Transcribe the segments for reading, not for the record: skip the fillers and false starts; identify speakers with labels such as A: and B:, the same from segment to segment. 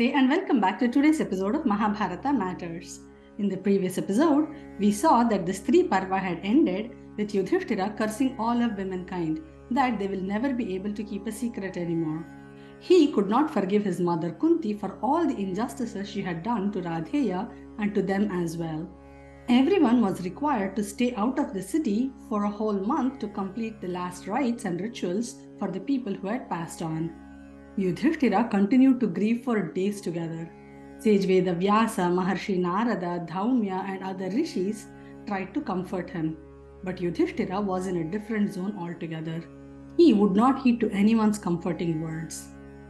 A: Namaste and welcome back to today's episode of Mahabharata Matters. In the previous episode, we saw that the Strī Parva had ended with Yudhiṣṭhira cursing all of womankind, that they will never be able to keep a secret anymore. He could not forgive his mother Kunti for all the injustices she had done to Radheya and to them as well. Everyone was required to stay out of the city for a whole month to complete the last rites and rituals for the people who had passed on. Yudhiṣṭhira continued to grieve for days together. Sage Vyasa, Maharshi Narada, Dhaumya and other rishis tried to comfort him. But Yudhiṣṭhira was in a different zone altogether. He would not heed to anyone's comforting words.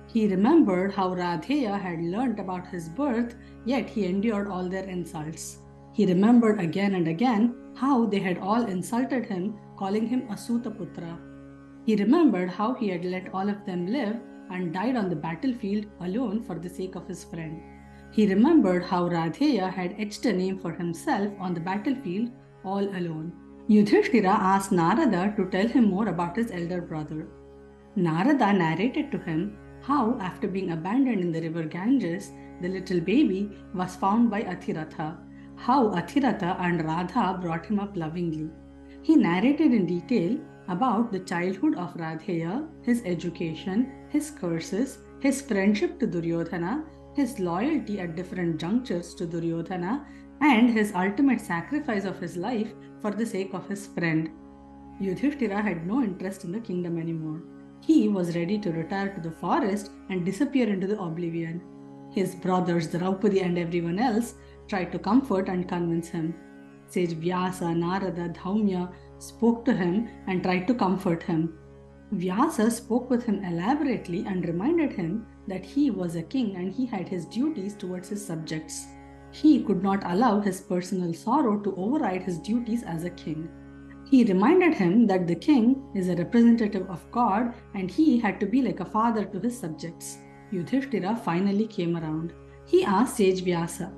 A: He remembered how Radheya had learnt about his birth, yet he endured all their insults. He remembered again and again how they had all insulted him, calling him Asutaputra. He remembered how he had let all of them live and died on the battlefield alone for the sake of his friend. He remembered how Radheya had etched a name for himself on the battlefield all alone. Yudhiṣṭhira asked Narada to tell him more about his elder brother. Narada narrated to him how, after being abandoned in the river Ganges, the little baby was found by Athiratha, how Athiratha and Radha brought him up lovingly. He narrated in detail about the childhood of Radheya, his education, his curses, his friendship to Duryodhana, his loyalty at different junctures to Duryodhana, and his ultimate sacrifice of his life for the sake of his friend. Yudhiṣṭhira had no interest in the kingdom anymore. He was ready to retire to the forest and disappear into the oblivion. His brothers, Draupadi and everyone else, tried to comfort and convince him. Sage Vyasa, Narada, Dhaumya spoke to him and tried to comfort him. Vyasa spoke with him elaborately and reminded him that he was a king and he had his duties towards his subjects. He could not allow his personal sorrow to override his duties as a king. He reminded him that the king is a representative of God and he had to be like a father to his subjects. Yudhiṣṭhira finally came around. He asked Sage Vyasa,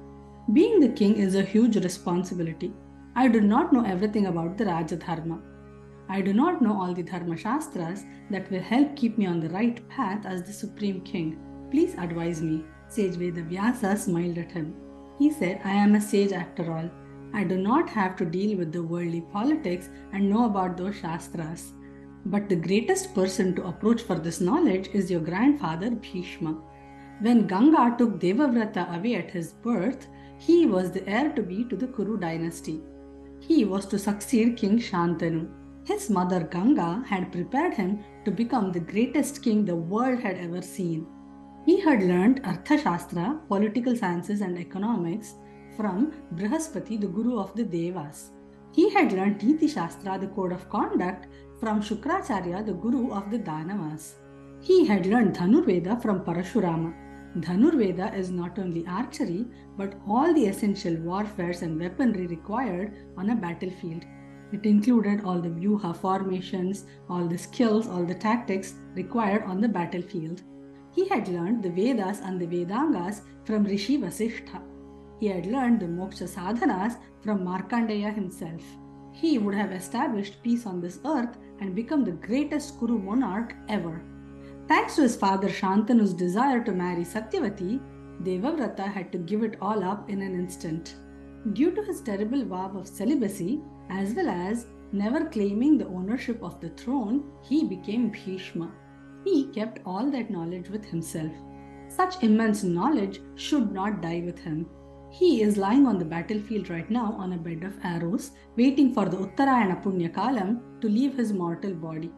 A: "Being the king is a huge responsibility. I do not know everything about the Rajadharma. I do not know all the Dharma Shastras that will help keep me on the right path as the supreme king. Please advise me." Sage Vyasa smiled at him. He said, "I am a sage after all. I do not have to deal with the worldly politics and know about those Shastras. But the greatest person to approach for this knowledge is your grandfather Bhishma. When Ganga took Devavrata away at his birth, he was the heir-to-be to the Kuru dynasty. He was to succeed King Shāntanu. His mother Ganga had prepared him to become the greatest king the world had ever seen. He had learnt Arthashastra, political sciences and economics from Brihaspati, the guru of the Devas. He had learnt Niti Shastra, the code of conduct, from Shukracharya, the guru of the Danavas. He had learnt Dhanurveda from Parashurama. Dhanurveda is not only archery, but all the essential warfares and weaponry required on a battlefield. It included all the vyuha formations, all the skills, all the tactics required on the battlefield. He had learned the Vedas and the Vedangas from Rishi Vasishtha. He had learned the moksha sadhanas from Markandeya himself. He would have established peace on this earth and become the greatest Kuru monarch ever. Thanks to his father Shantanu's desire to marry Satyavati, Devavrata had to give it all up in an instant. Due to his terrible vow of celibacy, as well as never claiming the ownership of the throne, he became Bhishma. He kept all that knowledge with himself. Such immense knowledge should not die with him. He is lying on the battlefield right now on a bed of arrows, waiting for the Uttarayana Punya Kalam to leave his mortal body.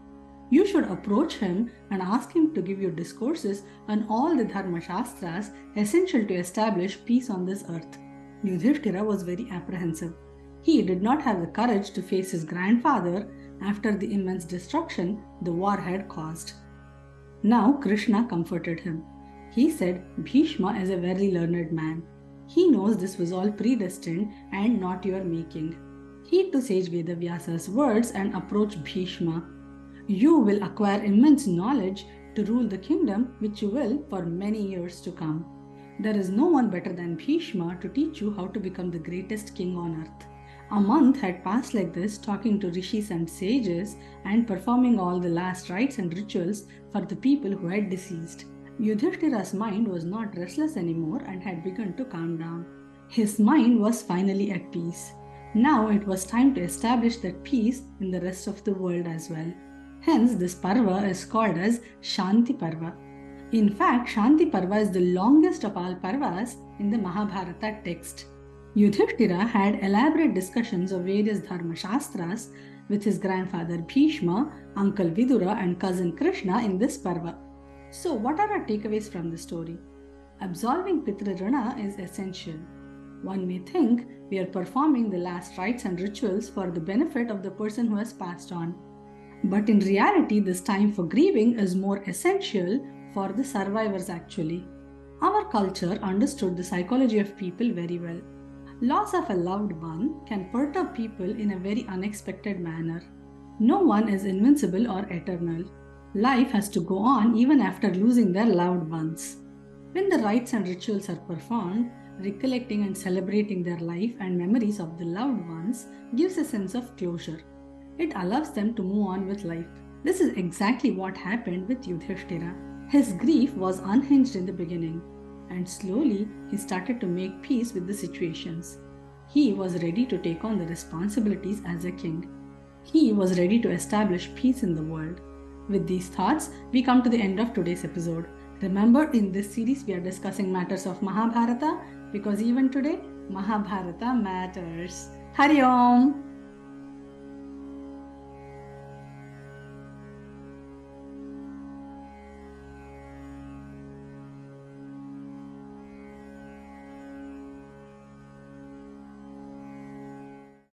A: You should approach him and ask him to give you discourses on all the Dharma Shastras essential to establish peace on this earth. Yudhiṣṭhira was very apprehensive. He did not have the courage to face his grandfather after the immense destruction the war had caused. Now Krishna comforted him. He said, "Bhishma is a very learned man. He knows this was all predestined and not your making." Heed to Sage Vyasa's words and approach Bhishma. You will acquire immense knowledge to rule the kingdom, which you will for many years to come. There is no one better than Bhishma to teach you how to become the greatest king on earth. A month had passed like this, talking to rishis and sages and performing all the last rites and rituals for the people who had deceased. Yudhiṣṭhira's mind was not restless anymore and had begun to calm down. His mind was finally at peace. Now it was time to establish that peace in the rest of the world as well. Hence, this Parva is called as Śānti Parva. In fact, Śānti Parva is the longest of all Parvas in the Mahabharata text. Yudhiṣṭhira had elaborate discussions of various Dharma Shastras with his grandfather Bhishma, uncle Vidura, and cousin Krishna in this Parva. So, what are our takeaways from the story? Absolving Pitrarana is essential. One may think we are performing the last rites and rituals for the benefit of the person who has passed on. But in reality, this time for grieving is more essential for the survivors actually. Our culture understood the psychology of people very well. Loss of a loved one can perturb people in a very unexpected manner. No one is invincible or eternal. Life has to go on even after losing their loved ones. When the rites and rituals are performed, recollecting and celebrating their life and memories of the loved ones gives a sense of closure. It allows them to move on with life. This is exactly what happened with Yudhiṣṭhira. His grief was unhinged in the beginning, and slowly he started to make peace with the situations. He was ready to take on the responsibilities as a king. He was ready to establish peace in the world. With these thoughts, we come to the end of today's episode. Remember, in this series we are discussing matters of Mahabharata because even today, Mahabharata matters. Hari Om!